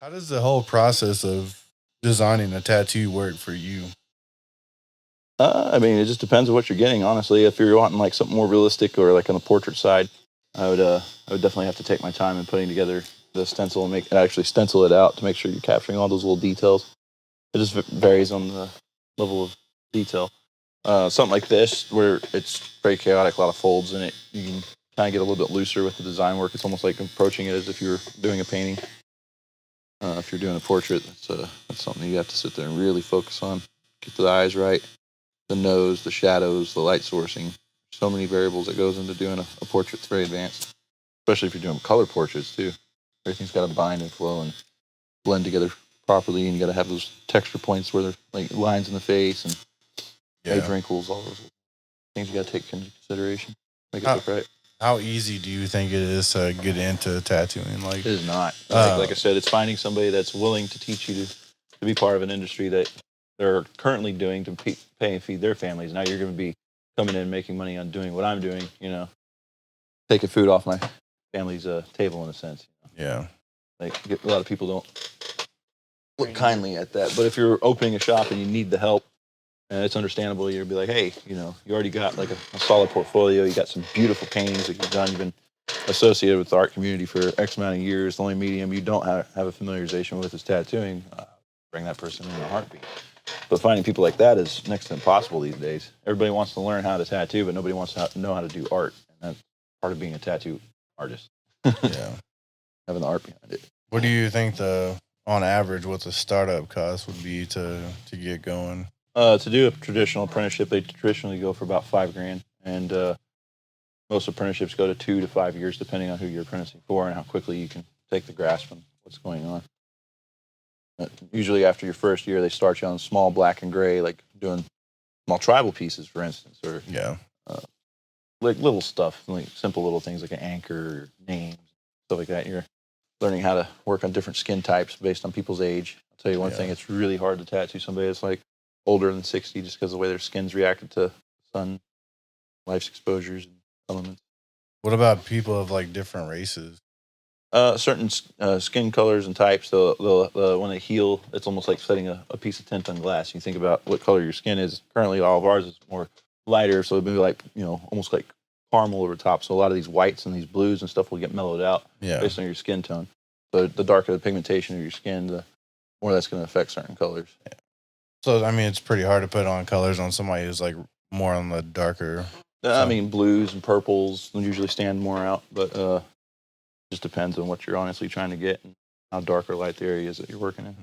How does the whole process of designing a tattoo work for you? I mean, it just depends on what you're getting. Honestly, if you're wanting like something more realistic or like on the portrait side, I would definitely have to take my time in putting together the stencil and actually stencil it out to make sure you're capturing all those little details. It just varies on the level of detail. Something like this, where it's very chaotic, a lot of folds in it, you can kind of get a little bit looser with the design work. It's almost like approaching it as if you're doing a painting. If you're doing a portrait, that's something you have to sit there and really focus on. Get the eyes right, the nose, the shadows, the light sourcing. So many variables that goes into doing a portrait. It's very advanced, especially if you're doing color portraits too. Everything's got to bind and flow and blend together properly, and you got to have those texture points where they're like lines in the face and age Yeah. wrinkles, all those things you got to take into consideration. Make it How, look right. how easy do you think it is to get into tattooing? It is not. Uh, Like I said, it's finding somebody that's willing to teach you to be part of an industry that they're currently doing to pay and feed their families. Now you're going to be coming in making money on doing what I'm doing, taking food off my family's table in a sense. yeah, Like a lot of people don't look kindly at that. But if you're opening a shop and you need the help, and it's understandable, you'll be like, hey, you already got like a solid portfolio. You got some beautiful paintings that you've done. You've been associated with the art community for X amount of years. The only medium you don't have a familiarization with is tattooing. Bring that person in a heartbeat. But finding people like that is next to impossible these days. Everybody wants to learn how to tattoo, but nobody wants to know how to do art. And that's part of being a tattoo artist, yeah. having the art behind it. What do you think on average, what the startup cost would be to get going? To do a traditional apprenticeship, they traditionally go for about $5,000, and most apprenticeships go to 2 to 5 years, depending on who you're apprenticing for and how quickly you can take the grasp on what's going on. Usually, after your first year, they start you on small black and gray, like doing small tribal pieces, for instance, or Yeah, like little stuff, like simple little things like an anchor, or names, stuff like that. You're learning how to work on different skin types based on people's age. I'll tell you one Yeah. thing: it's really hard to tattoo somebody that's like older than 60, just because of the way their skin's reacted to sun, life's exposures, and elements. What about people of like different races? Certain skin colors and types, when they heal, it's almost like setting a piece of tint on glass. You think about what color your skin is. Currently, all of ours is more lighter, so it'd be like, almost like caramel over top. So a lot of these whites and these blues and stuff will get mellowed out Yeah, based on your skin tone. The darker the pigmentation of your skin, the more that's going to affect certain colors. so I mean, it's pretty hard to put on colors on somebody who's like more on the darker. I mean, blues and purples usually stand more out, but just depends on what you're honestly trying to get and how dark or light the area is that you're working in.